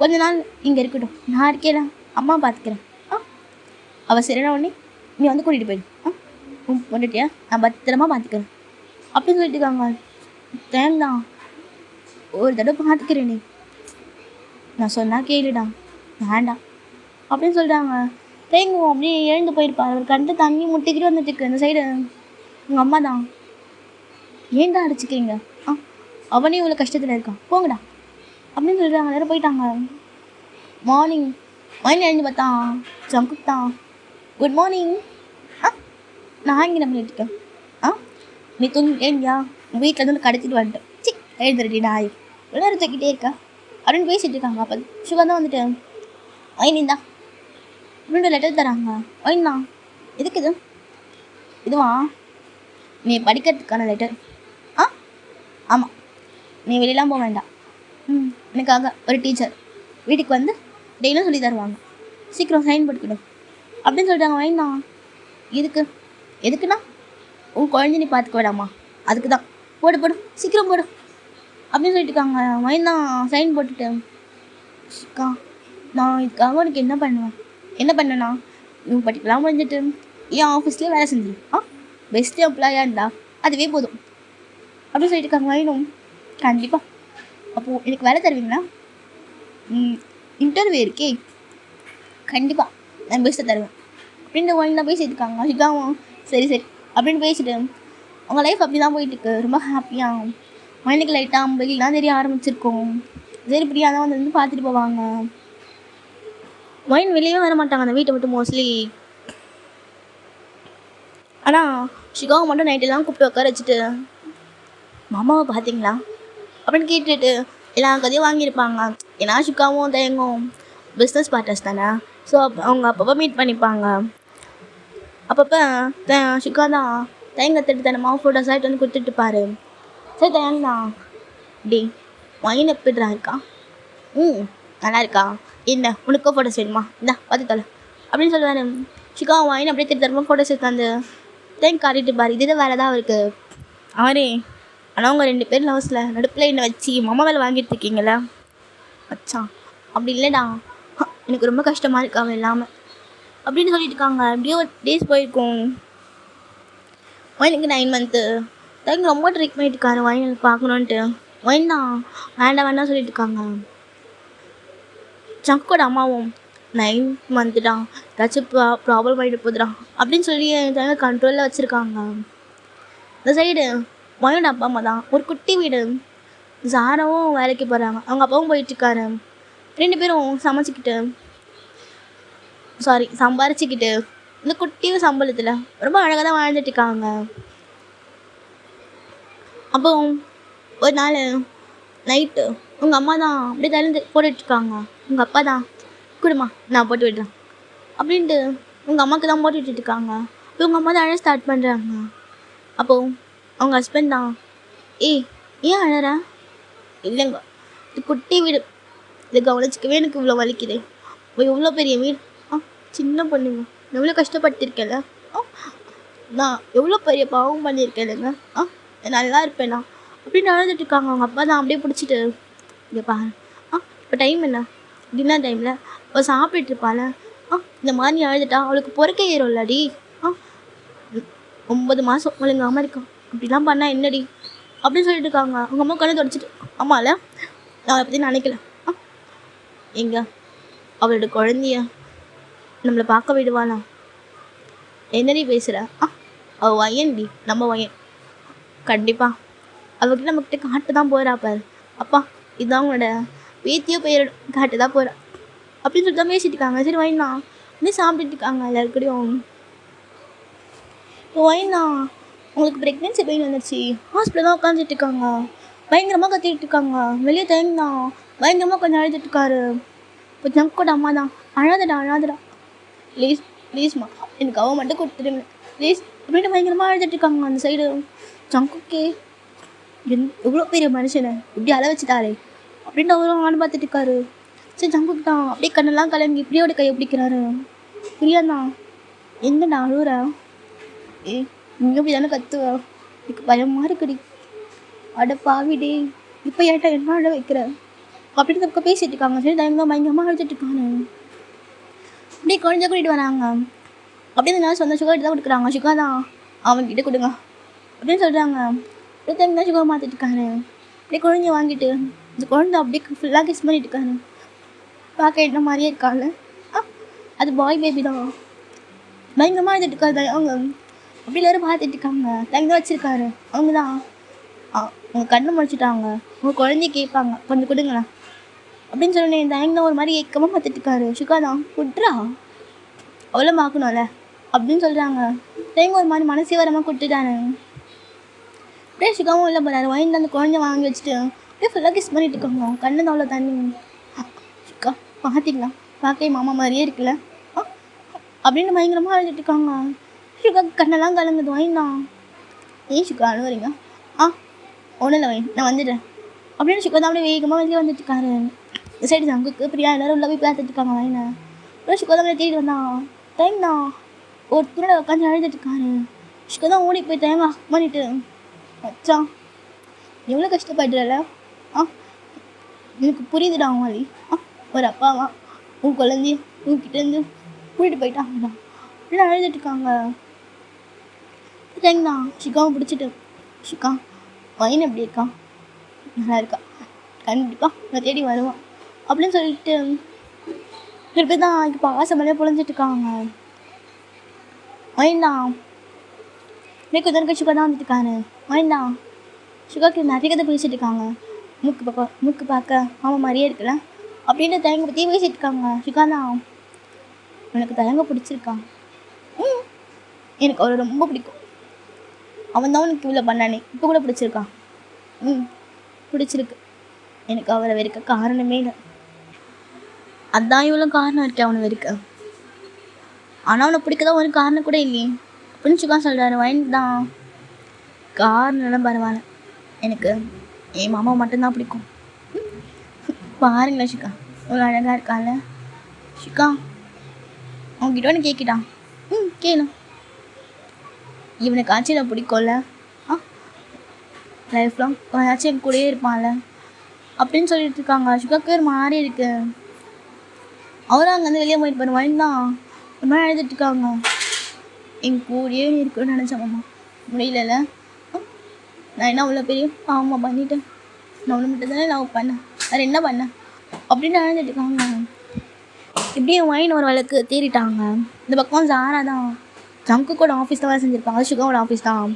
கொஞ்ச நாள் இங்கே இருக்கட்டும், நான் இருக்கேன், அம்மா பார்த்துக்கிறேன். அவள் சரியான உடனே நீ வந்து கூட்டிகிட்டு போயிடு. வந்துட்டியா, நான் பத்திரமா பார்த்துக்கிறேன் அப்படின்னு சொல்லிட்டு இருக்காங்க. தேங்தான், ஒரு தடவை பார்த்துக்கிறேன், நீ நான் சொன்னால் கேளுடா, வேண்டாம் அப்படின்னு சொல்கிறாங்க. தேங்குவோம் அப்படியே எழுந்து போயிருப்பார். அவர் கண்டு தண்ணி முட்டிக்கிட்டு வந்துட்டுருக்கு. அந்த சைடு உங்கள் அம்மா தான், ஏன்டா அடிச்சுக்கிறீங்க, அவனே இவ்வளோ கஷ்டத்தில் இருக்கான், போங்கடா அப்படின்னு சொல்கிறாங்க. எல்லாரும் போயிட்டாங்க. மார்னிங் எழுந்து பார்த்தான், ஜங்குக் தான். Good morning. நான் இங்கே நம்ம இருக்கேன். நீ தூங்கிட்டேன்யா, வீட்டில் வந்து கடத்திட்டு வந்துட்டேன். எழுந்துருடி நாய், எல்லாரும் தூக்கிட்டே இருக்கா அப்படின்னு பேசிகிட்டு இருக்காங்க. அப்போ சுகா தான் வந்துட்டு, ஐனிந்தா அப்படின்னு லெட்டர் தராங்க. ஐனா எதுக்கு இது? இதுவா நீ படிக்கிறதுக்கான லெட்டர். ஆமாம், நீ வெளியெலாம் போக வேண்டாம். எனக்காக ஒரு டீச்சர் வீட்டுக்கு வந்து டெய்லியும் சொல்லி தருவாங்க, சீக்கிரம் சைன் போட்டுக்கணும் அப்படின்னு சொல்லிட்டாங்க. ஐனா எதுக்குண்ணா உன் குழந்தை நீ பார்த்துக்க வேடாமா, அதுக்கு தான். போடு சீக்கிரம் போடு அப்படின்னு சொல்லிட்டு இருக்காங்க. மைனா சைன் போட்டுட்டு, அக்கா நான் இதுக்காக உனக்கு என்ன பண்ணேண்ணா, நீ படிக்கலாம் முடிஞ்சிட்டு என் ஆஃபீஸ்லேயே வேலை செஞ்சிரு, பெஸ்ட் எம்ப்ளாயாக இருந்தா அதுவே போதும் அப்படின்னு சொல்லிட்டு இருக்காங்க. மைனும் கண்டிப்பாக, அப்போது எனக்கு வேலை தருவீங்களா? இன்டர்வியூ இருக்கே, கண்டிப்பாக நான் பெஸ்ட்டை தருவேன் அப்படின்னு மைனாக பேசிட்டு இருக்காங்க. சிக்காவும் சரி அப்படின்னு பேசிட்டு அவங்க லைஃப் அப்படி தான் போயிட்டுருக்கு. ரொம்ப ஹாப்பியாக மைனுக்கு லைட்டாக வெளியெலாம் தெரிய ஆரம்பிச்சிருக்கோம். சரி பிரியா தான் வந்து பார்த்துட்டு போவாங்க. மைன் வெளியே வர மாட்டாங்க அந்த வீட்டை விட்டு மோஸ்ட்லி. ஆனால் ஷிகாவை மட்டும் நைட்டெல்லாம் கூப்பிட்டு உட்கார வச்சுட்டு, மாமாவை பார்த்தீங்களா அப்படின்னு கேட்டுட்டு எல்லா கதையும் வாங்கியிருப்பாங்க. ஏன்னா ஷிகாவும் தயங்கும் பிஸ்னஸ் பார்ட்னர்ஸ் தானே, ஸோ அவங்க அப்பப்போ மீட் பண்ணிப்பாங்க. அப்பப்போ ஷிகா தான் தயங்கத்திட்டு தனமாக ஃபோட்டோஸ் ஆகிட்டு வந்து கொடுத்துட்டுப்பாரு. சரி தயங்கதான், டே மைன் எப்படிடா இருக்கா? நல்லா இருக்கா, என்ன உனக்கோ ஃபோட்டோஸ் வேணுமா, இந்தா பார்த்து தலை அப்படின்னு சொல்லுவார். ஷிகா மைன் அப்படியே திருத்தரமாக ஃபோட்டோஸ் எடுத்து வந்து தேங்க் காட்டிட்டு பாரு, இதுதான் வேலை தான் அவருக்கு. அவரே ஆனால் அவங்க 2 பேர் லவ்ஸில் நடுப்பில் என்னை வச்சு மாமா வேலை வாங்கிட்டு இருக்கீங்களா மச்சான்? அப்படி இல்லைடா, எனக்கு ரொம்ப கஷ்டமாக இருக்கு அவன் இல்லாமல் அப்படின்னு சொல்லிட்டு இருக்காங்க. அப்படியே ஒரு டேஸ் போயிருக்கோம். வயனுக்கு 9 மந்த்து. தேங்க் ரொம்ப ட்ரீட் பண்ணிட்டு இருக்காரு வயன் எனக்கு பார்க்கணுன்ட்டு. வயன் தான் வேண்டாம் சொல்லிட்டு இருக்காங்க. ஜங்கோட அம்மாவும் 9 மந்த்துடா, ஏதாச்சும் ப்ராப்ளம் ஆகிட்டு போதுடா அப்படின்னு சொல்லி தேங்க கண்ட்ரோலில் வச்சுருக்காங்க. இந்த சைடு வயனோட அப்பா அம்மா தான் ஒரு குட்டி வீடு. ஜாராவும் வேலைக்கு போகிறாங்க, அவங்க அப்பாவும் போயிட்டுருக்காரு. 2 பேரும் சம்பாரிச்சிக்கிட்டு இந்த குட்டியும் சம்பளத்தில் ரொம்ப அழகாக தான் வாழ்ந்துட்டு இருக்காங்க. அப்போ ஒரு நாள் நைட்டு உங்கள் அம்மா தான் அப்படியே தள்ளி போட்டுட்ருக்காங்க. உங்கள் அப்பா தான் கொடுமா நான் போட்டு விடுறேன் அப்படின்ட்டு உங்கள் அம்மாவுக்கு தான் போட்டு விட்டுட்ருக்காங்க. இப்போ உங்கள் அம்மா தான் அழ ஸ்டார்ட் பண்ணுறாங்க. அப்போது அவங்க ஹஸ்பண்ட் தான், ஏன் அழற? இல்லைங்க, இது குட்டி வீடு, இதை கவனிச்சிக்கவே எனக்கு இவ்வளோ வலிக்குது. எவ்வளோ பெரிய வீடு, சின்ன பொண்ணுங்க, எவ்வளோ கஷ்டப்பட்டுருக்கேன்ல, நான் எவ்வளோ பெரிய பாவம் பண்ணியிருக்கேன் இல்லைங்க, நல்லா இருப்பேண்ணா அப்படின்னு அழுதுட்டு இருக்காங்க. அவங்க அப்பா தான் அப்படியே பிடிச்சிட்டு, இங்கே பாரு, இப்போ டைம் என்ன, டின்னர் டைமில் அவள் சாப்பிட்டுருப்பாள், இந்த மாதிரி அழுதுட்டா அவளுக்கு பொறுக்க ஏறும்லடி, 9 மாதம் ஒழுங்காமல் இருக்கான், அப்படிலாம் பண்ணால் என்னடி அப்படின்னு சொல்லிட்டு இருக்காங்க. அவங்க அம்மா கண்ணை தொடச்சிட்டு, அம்மாவில் நான் அதை பற்றி நினைக்கல, எங்க அவளோட குழந்தைய நம்மளை பார்க்க விடுவாளா, என்னடி பேசுகிற, அவள் வயன்டி, நம்ம வயன், கண்டிப்பாக அவகிட்ட நம்மக்கிட்ட காட்டு தான் போகிறா பாரு, அப்பா இதுதான் அவங்களோட பேத்தியோ பெயரிடும் காட்டு தான் போகிறா அப்படின்னு சொல்லிட்டு தான் பேசிட்டு இருக்காங்க. சரி வைனா இன்னும் சாப்பிட்டுட்டு இருக்காங்க எல்லாருக்கூடையும். வைனா உங்களுக்கு ப்ரெக்னென்சி பெயின் வந்துடுச்சு, ஹாஸ்பிட்டல் தான் உட்காந்துட்டு இருக்காங்க, பயங்கரமாக கத்திட்டு இருக்காங்க. வெளியே தேங்கினா பயங்கரமாக கொஞ்சம் அழுதுட்டு இருக்காரு. இப்போ ஜங்கோட அம்மா தான், அழாதடா ப்ளீஸ்மா எனக்கு அவன் மட்டும் கொடுத்துருங்க ப்ளீஸ் அப்படின்ட்டு பயங்கரமாக அழுதுட்டு இருக்காங்க. அந்த சைடு ஜங்குக்கே எவ்வளோ பெரிய மனுஷனை இப்படி அழ வச்சுட்டாரே அப்படின்ட்டு அவரும் ஆடு பார்த்துட்டு இருக்காரு. சரி ஜங்குக்கு தான் அப்படியே கண்ணெல்லாம் கலங்கி பிரியோட கையை பிடிக்கிறாரு. பிரியாதான், எங்கடா அழுவுற, இங்கே இப்படி தானே கத்துவ, எனக்கு பயமாக இருக்குடி, அட பாவிடே இப்போ ஏன்டா என்ன அழ வைக்கிற அப்படின்னு தப்ப பேசிட்டு இருக்காங்க. சரி டைம் பயங்கரமாக அழுதுட்டு இருக்காங்க. அப்படியே குழந்தை கூட்டிகிட்டு வராங்க. அப்படின்னு நான் சொன்ன சுகர் தான் கொடுக்குறாங்க. சுகர் தான் அவன்கிட்ட கொடுங்க அப்படின்னு சொல்கிறாங்க. அப்படியே டைம் தான் சுகர் மாற்றிட்டு இருக்காரு. அப்படியே குழந்தைய வாங்கிட்டு இந்த குழந்தை அப்படியே ஃபுல்லாக கிஸ் பண்ணிட்டு இருக்காரு. பார்க்க என்ன மாதிரியே இருக்காங்க. அது பாய் பேபி தான். பயங்கரமாக எழுதிட்டு இருக்காரு அவங்க. அப்படி எல்லோரும் பார்த்துட்டு இருக்காங்க. தங்க வச்சுருக்காரு. அவங்க தான் உங்கள் கண்ணை முடிச்சுட்டாங்க. உங்கள் குழந்தைய கேட்பாங்க கொஞ்சம் கொடுங்களா அப்படின்னு சொன்னேன். தயங்க ஒரு மாதிரி ஏக்கமாக பார்த்துட்டு இருக்காரு. சுகா தான் குட்ரா அவ்வளோ பார்க்கணும்ல அப்படின்னு சொல்கிறாங்க. தயங்க ஒரு மாதிரி மனசே வரமாக கொடுத்துட்டாரு. அப்படியே சுகாவும் உள்ள போகிறாரு. வாங்கி அந்த குழந்தை வாங்கி வச்சுட்டு அப்படியே ஃபுல்லாக கிஸ் பண்ணிட்டு இருக்காங்க. கண்ணு தான் அவ்வளோ தண்ணி. சுகா பார்த்தீங்களா பார்க்க மாமா மாதிரியே இருக்குல்ல அப்படின்னு பயங்கரமாக அழுதுட்டு இருக்காங்க. சுகா கண்ணெல்லாம் கலங்குது. வாங்கினா ஏன் சுகா அழுவுறீங்க? ஒன்றும் இல்லை வாங்கி நான் வந்துடுறேன் அப்படின்னு சுகா தான் அப்படியே வேகமாக வெளியே வந்துட்டு இருக்காரு. இந்த சைடு அங்குக்கு பிரியா எல்லோரும் உள்ள போய் பார்த்துட்டு இருக்காங்க. வாங்கினா அப்புறம் சுகா தான் தேடி வந்தான். டைம் தான் ஒரு துணை உட்காந்து அழுதுட்டு இருக்காரு. சுகா தான் ஓடி போய் டைம் பண்ணிட்டு வச்சான் எவ்வளோ கஷ்டப்படுறல எனக்கு புரியுதுடா மாதிரி ஒரு அப்பாவா உன் குழந்தைய உங்ககிட்டேருந்து கூட்டிகிட்டு போயிட்டாங்கடா அப்படின்னு அழுதுட்டு இருக்காங்க. டைம் தான் சுகாவை பிடிச்சிட்டு சுகா வயன் எப்படி இருக்கா? நல்லா இருக்கா? கண்டிப்பாக நான் தேடி வருவான் அப்படின்னு சொல்லிட்டு திருப்பி தான் இப்போ ஆசைமலையாக பொழிஞ்சிட்டு இருக்காங்க. வயன்தான் மேற்கு தனக்கு சுகா தான் வந்துட்டு இருக்காரு. வயன்தான் சுகாக்கு நிறைய கதை பேசிட்டு இருக்காங்க. மூக்கு பார்க்க மாமா மாதிரியே இருக்குல்ல அப்படின்னு தயங்க பற்றி பேசிட்டு இருக்காங்க. சுகா தான் எனக்கு தயங்க பிடிச்சிருக்கான். எனக்கு அவரை ரொம்ப பிடிக்கும். அவன் தான் உனக்கு இவ்வளோ பண்ணானே இப்போ கூட பிடிச்சிருக்கான். பிடிச்சிருக்கு. எனக்கு அவரை வெறுக்க காரணமே இல்லை. அதான் இவ்வளோ காரணம் இருக்கேன் அவனை வெறுக்க. ஆனால் அவனை பிடிக்கதான் ஒரு காரணம் கூட இல்லையே அப்படின்னு சுகா சொல்கிறாரு. வயன் தான் காரணம்லாம் பரவாயில்ல, எனக்கு என் மாமா மட்டும்தான் பிடிக்கும். பாருங்களேன் சுகா இவ்வளோ அழகாக இருக்கான்ல. சுகா அவங்ககிட்ட ஒன்று கேட்கிட்டான். கேளு. இவனுக்கு ஆச்சு நான் பிடிக்கும்ல, லைஃப் லாங் ஆச்சும் என் கூடயே இருப்பான்ல அப்படின்னு சொல்லிட்டு இருக்காங்க. சுகாக்கு ஒரு மாதிரி இருக்கு. அவரும் அங்கேருந்து வெளியே போயிட்டு போயிடுவான் தான் ஒரு மாதிரி எழுதிட்டு இருக்காங்க. என் கூடயே இருக்குன்னு நினச்சேன் மாமா, முடியல. நான் என்ன அவ்வளோ பெரிய பாவமாக பண்ணிட்டேன். நான் ஒன்று மட்டும் தானே லவ் பண்ணேன், வேறு என்ன பண்ணேன் அப்படின்னு எழுதிட்டு இருக்காங்க. இப்படியே ஒயின் ஒரு வழக்கு தேறிட்டாங்க. இந்த பக்கம் ஜாரா தான் ஜங்கு கூட ஆஃபீஸில் வேலை செஞ்சுருப்பாங்க. சுகாவோட ஆஃபீஸ் தான்.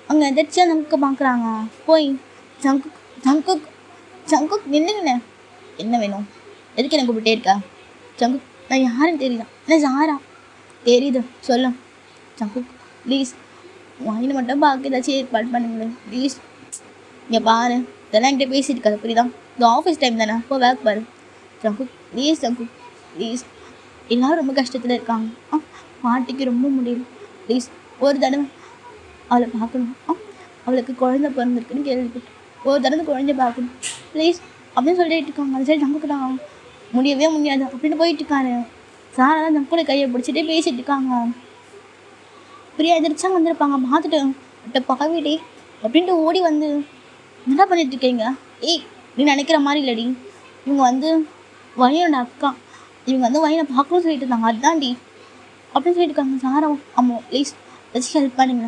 அங்கே எதாச்சும் ஜங்குக்கு பார்க்குறாங்க. போய் ஜங்கு நின்றுங்கண்ணே, என்ன வேணும், எதுக்கு எனக்கு கூப்பிட்டே இருக்கா? ஜங்கு நான் யாருன்னு தெரியல. என்ன ஜாரா தெரியுது சொல்ல. ஜங்கு ப்ளீஸ் வாங்கின மட்டும் பார்க்க ஏதாச்சும் ஏற்பாடு பண்ணுங்களேன் ப்ளீஸ். இங்கே பாரு இதெல்லாம் என்கிட்ட பேசிட்டு இருக்காது புரியுதா? இந்த ஆஃபீஸ் டைம் தானே, இப்போ வேக் பாரு. ஜங்கு ப்ளீஸ் எல்லோரும் ரொம்ப கஷ்டத்தில் இருக்காங்க. பாட்டிக்கு ரொம்ப முடியல, ப்ளீஸ் ஒரு தடவை அவளை பார்க்கணும். அவளுக்கு குழந்தை பிறந்திருக்குன்னு கேள்விப்பட்டேன், ஒரு தடவை குழந்தைய பார்க்கணும் ப்ளீஸ் அப்படின்னு சொல்லிட்டு இருக்காங்க. அது சரி ஜங்குக்கு தான் முடியவே முடியாது அப்படின்னு போயிட்டு இருக்காரு. சாரா தான் ஜங்குல கையை பிடிச்சிட்டே பேசிட்டு இருக்காங்க. பிரியா எதிர்த்தாங்க வந்திருப்பாங்க. பார்த்துட்டு அட்ட பகவிடே அப்படின்ட்டு ஓடி வந்து என்ன பண்ணிட்டு இருக்கீங்க? ஏய் நீ நினைக்கிற மாதிரி இல்லடி, இவங்க வந்து வயனோட அக்கா, இவங்க வந்து வயனை பார்க்கணும்னு சொல்லிட்டு இருந்தாங்க, அதுதான்டி அப்படின்னு சொல்லிட்டு இருக்காங்க. சாரா ஆமாம் ப்ளீஸ் ஏதாச்சும் ஹெல்ப் பண்ணுங்க,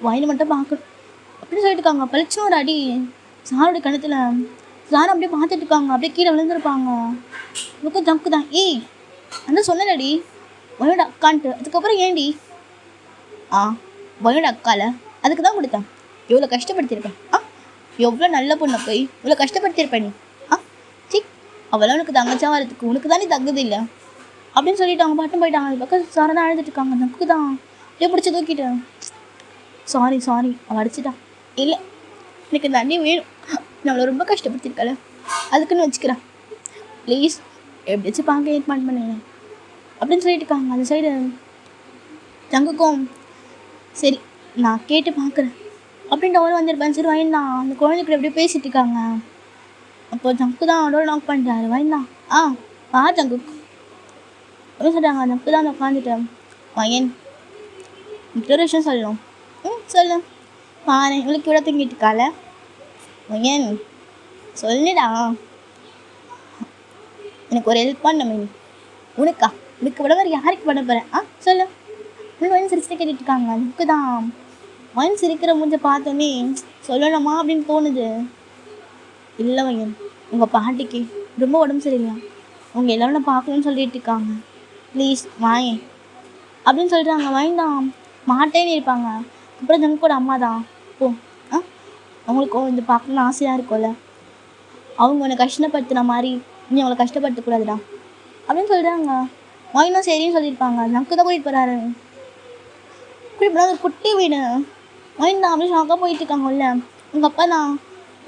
வயனை மட்டும் பார்க்கணும் அப்படின்னு சொல்லிட்டு இருக்காங்க. பளிச்சும் ஒரு அடி சாரோட கணத்தில். சாரம் அப்படியே பார்த்துட்டு இருக்காங்க. அப்படியே கீழே விழுந்துருப்பாங்க. எனக்கு ஜங்கு தான் ஏய் அந்த சொன்னலடி வயனோட அக்கான்ட்டு. அதுக்கப்புறம் ஏண்டி? வயனோட அக்கால அதுக்கு தான் கொடுத்தேன். எவ்வளோ கஷ்டப்படுத்தியிருப்பேன், எவ்வளோ நல்ல பொண்ணை போய் இவ்வளோ கஷ்டப்படுத்தியிருப்பேன் நீ. சி அவளாம் உனக்கு தங்கச்சா வரதுக்கு உனக்கு தான் நீ தகுதி இல்லை அப்படின்னு சொல்லிட்டு அவங்க பாட்டும் போயிட்டாங்க. அது பக்கம் சாரை தான் அழுதுட்டு இருக்காங்க. ஜங்குக்கு தான் அப்படியே பிடிச்சி தூக்கிட்டேன். சாரி அவள் அடிச்சிட்டான். இல்லை எனக்கு இந்த அண்ணி வேணும், நான் அவளை ரொம்ப கஷ்டப்படுத்திருக்கல அதுக்குன்னு வச்சுக்கிறேன், ப்ளீஸ் எப்படியாச்சும் பார்க்க ஏற்பாடு பண்ணுங்க அப்படின்னு சொல்லிட்டு இருக்காங்க. அந்த சைடு ஜங்குக்கும் சரி நான் கேட்டு பார்க்குறேன் அப்படின்ட்டு அவரும் வந்திருப்பேன். சரி வாய்ந்தான் அந்த குழந்தைக்கு எப்படியோ பேசிகிட்டு இருக்காங்க. அப்போ ஜங்கு தான் அவரோட நாக் பண்ணிட்டாரு. வாய்ந்தான் வா ஜங்குக்கு அப்படின்னு சொல்கிறாங்க. ஜங்கு தான் உட்காந்துட்டேன். வயன் ஒரு விஷயம் சொல்லணும். சொல்லு பாரு இவளுக்கு இவ்வளோ தூங்கிட்டு இருக்கால. வயன் சொல்லுடா. எனக்கு ஒரு ஹெல்ப் பண்ண நீ. உனக்கா? உனக்கு விட வேறு யாருக்கு பண்ண போகிறேன்? சொல்லு. உனக்கு வயன் சிரிச்சுட்டு கேட்டுட்டு இருக்காங்க. எனக்கு தான் வயன் சிரிக்கிற மூஞ்ச பார்த்தோன்னே சொல்லணுமா அப்படின்னு தோணுது. இல்லை வயன், உங்கள் பாட்டிக்கு ரொம்ப உடம்பு சரியில்லை, அவங்க எல்லோரும் நான் பார்க்கணுன்னு சொல்லிட்டு இருக்காங்க, ப்ளீஸ் வாயேன் அப்படின்னு சொல்கிறாங்க. வயன் தான் மாட்டேன்னு இருப்பாங்க. அப்புறம் ஜங்கோட அம்மா தான் போ, அவங்களுக்கும் இந்த பார்க்கணுன்னு ஆசையாக இருக்கும்ல, அவங்க உன்னை கஷ்டப்படுத்துன மாதிரி நீ அவங்களை கஷ்டப்படுத்தக்கூடாதுடா அப்படின்னு சொல்கிறாங்க. வயனும் சரின்னு சொல்லியிருப்பாங்க. ஜங்கு தான் கூட்டிகிட்டு போகிறாரு. கூட்டிகிட்டு போனால் ஒரு குட்டி வீடு. வயன் தான் அப்படியே ஷாக்காக போயிட்டு இருக்காங்கல்ல. உங்கள் அப்பா தான்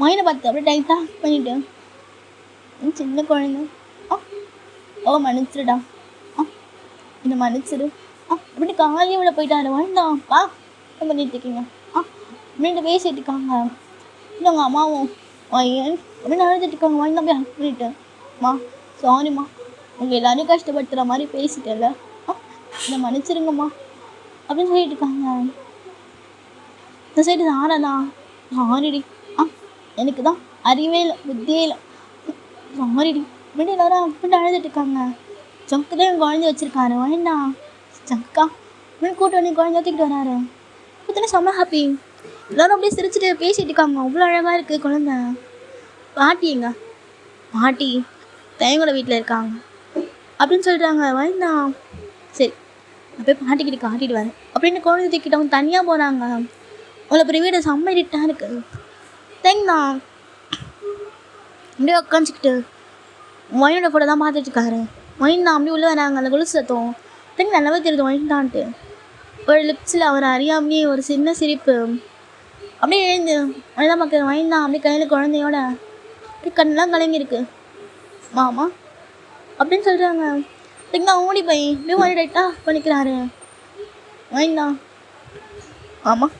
வயனை பார்த்து அப்படியே டைட்டாக பண்ணிட்டு, சின்ன குழந்தை மன்னிச்சிருடா, என்னை மன்னிச்சிரு அப்படி காலையே விட போயிட்டாரு. வயன்தான்ப்பா பண்ணிட்டு இருக்கீங்க அப்படின்ட்டு பேசிட்டு இருக்காங்க. இல்லை அவங்க அம்மாவும் வயன் அப்படின்னு அழுதுட்டு இருக்காங்க. வயன் தான் போய் ஹெல்ப் பண்ணிட்டு, அம்மா சாரிம்மா, உங்கள் எல்லாரையும் கஷ்டப்படுத்துகிற மாதிரி பேசிட்டேன்ல, என்னை மன்னிச்சிருங்கம்மா அப்படின்னு சொல்லிட்டு இருக்காங்க. இந்த சைடு சாரதா, சாரிடி, எனக்கு தான் அறிவே இல்லை, புத்தியே இல்லை, சாரிடி அப்படின்னு எல்லாரும் அப்படின்னு அழுதுட்டு இருக்காங்க. ஜங்கு தான் என் குழந்தை வச்சுருக்காரு. வேண்டாம் ஜங்கா அப்படின்னு கூட்டு வந்து குழந்தை தூக்கிட்டு வராரு. பார்த்தோன்னா செம்ம ஹாப்பி. எல்லோரும் அப்படியே சிரிச்சுட்டு பேசிகிட்டு இருக்காங்க. அவ்வளோ அழகாக இருக்குது குழந்தை. பாட்டி எங்க? பாட்டி தயங்கோட வீட்டில் இருக்காங்க அப்படின்னு சொல்கிறாங்க. வேண்டாம் சரி நான் போய் பாட்டிக்கிட்ட காட்டிட்டு வரேன் அப்படின்னு குழந்தை தூக்கிட்டு அவங்க தனியாக போகிறாங்க. அவ்வளோ பெரிய வீடு செம்ம இருட்டாக இருக்குது. தேங்தான் அப்படியே உட்காந்துக்கிட்டு ஒயினோட ஃபோட்டோ தான் பார்த்துட்ருக்காரு. ஒயின் தான் அப்படியே உள்ளே வராங்க. அந்த கொலுசு சத்தம் தேங்க நல்லாவே தெரியுது ஒயின் தான்ட்டு. ஒரு லிப்ஸில் அவர் அறியாமலே ஒரு சின்ன சிரிப்பு. அப்படியே எழுந்து ஒயின் தான் பார்க்குறேன். ஒயின் தான் அப்படியே கையில் குழந்தையோட அப்படியே கண்ணெலாம் கலங்கியிருக்கு. மாமா அப்படின்னு சொல்கிறாங்க. தேங்க ஓடி போய் அப்படியே ஒயின் ரைட்டாக பண்ணிக்கிறாரு. ஒயின் தான் ஆமாம்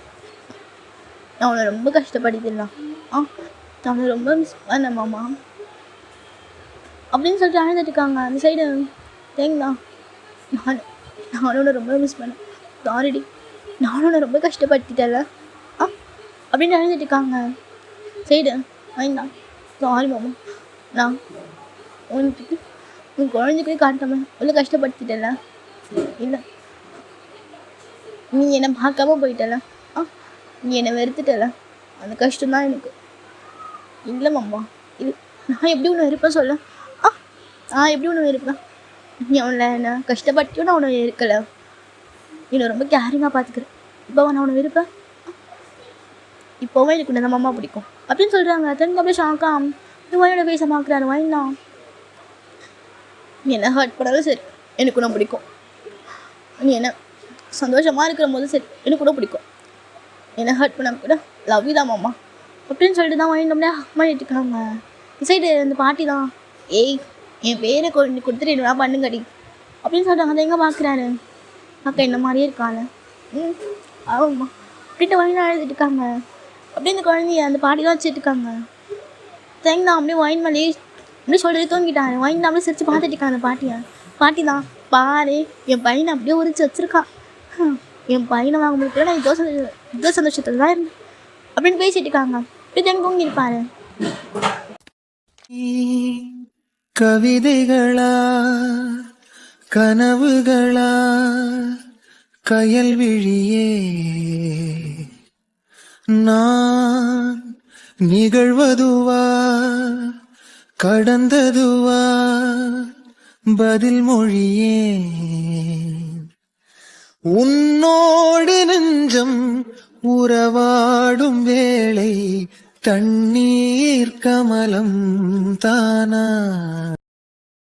நான் அவனை ரொம்ப கஷ்டப்படுத்திடலாம், நான் அவனை ரொம்ப மிஸ் பண்ணேன் மாமா அப்படின்னு சொல்லிட்டு அழுதுட்டு இருக்காங்க. அந்த சைடு தேங்கண்ணா நானும் ரொம்ப மிஸ் பண்ணேன், சாரிடி நானும் ரொம்ப கஷ்டப்படுத்திட்டேன்ல அப்படின்னு அழுதுட்டு இருக்காங்க. சைடு ஐந்தா சாரி மாமா, நான் உனக்கு உன் குழந்தைக்கே காட்டாமல் உள்ள கஷ்டப்படுத்திட்டேன்ல, இல்லை நீ என்னை பார்க்காம போயிட்டல, நீ என்னை வெறுத்துட்டல, அந்த கஷ்டம்தான் எனக்கு. இல்லை மாமா, இது நான் எப்படி ஒன்று இருப்பேன் சொல்ல, நான் எப்படி ஒன்று இருப்பேன், நீ அவனை என்ன கஷ்டப்பட்டியும் நான் அவனை இருக்கலை, என்னை ரொம்ப கேரிங்காக பார்த்துக்கிறேன், இப்போ நான் அவனை இருப்பேன், இப்போவே எனக்கு இந்த மாமா பிடிக்கும் அப்படின்னு சொல்கிறாங்க. தனக்கு அப்படியே ஷாக்கா வாயோட பேச பார்க்குறாரு. வாயினா நீ என்ன ஹர்ட் பண்ணாலும் சரி எனக்கு கூட பிடிக்கும், நீ என்ன சந்தோஷமாக இருக்கிற போது சரி எனக்கு கூட பிடிக்கும், என்ன ஹர்ட் பண்ண கூட லவ் யூ தான் மாமா அப்படின்னு சொல்லிட்டு தான் வாங்கி நம்மளே ஹக் பண்ணிட்டு இருக்காங்க. சைடு இந்த பாட்டி தான் ஏய் என் பேரை கொடுத்துட்டு என்ன பண்ணுங்கடி அப்படின்னு சொல்கிறாங்க. அதை எங்கே பார்க்குறாரு, அக்கா என்ன மாதிரியே இருக்காங்க, ஆமாம்மா அப்படின்ட்டு வாங்கி அழுதுட்டு இருக்காங்க. அப்படியே இந்த குழந்தைய அந்த பாட்டி தான் வச்சுட்டு இருக்காங்க. தேங்க தான் அப்படியே வாயின் மேலே அப்படியே சொல்லிட்டு தூங்கிட்டாரு. வாங்கி தான் அப்படியே சிரிச்சு பார்த்துட்டு இருக்காங்க அந்த பாட்டியை. பாட்டி தான் பாரு என் பையனை அப்படியே உரிச்சு வச்சுருக்கான், என் பையனை வாங்க முடியல, நான் இதோ சந்தோஷத்தில் தான் இருந்தேன் அப்படின்னு பேசிட்டு இருக்காங்க. அப்படியே தேங்க தூங்கியிருப்பாரு. கவிதைகளா கனவுகளா கயல் விழியே நான் நிகழ்வதுவா கடந்ததுவா பதில் மொழியே உன்னோடு நெஞ்சம் உறவாடும் வேளை தண்ணீர் கமலம் தானா.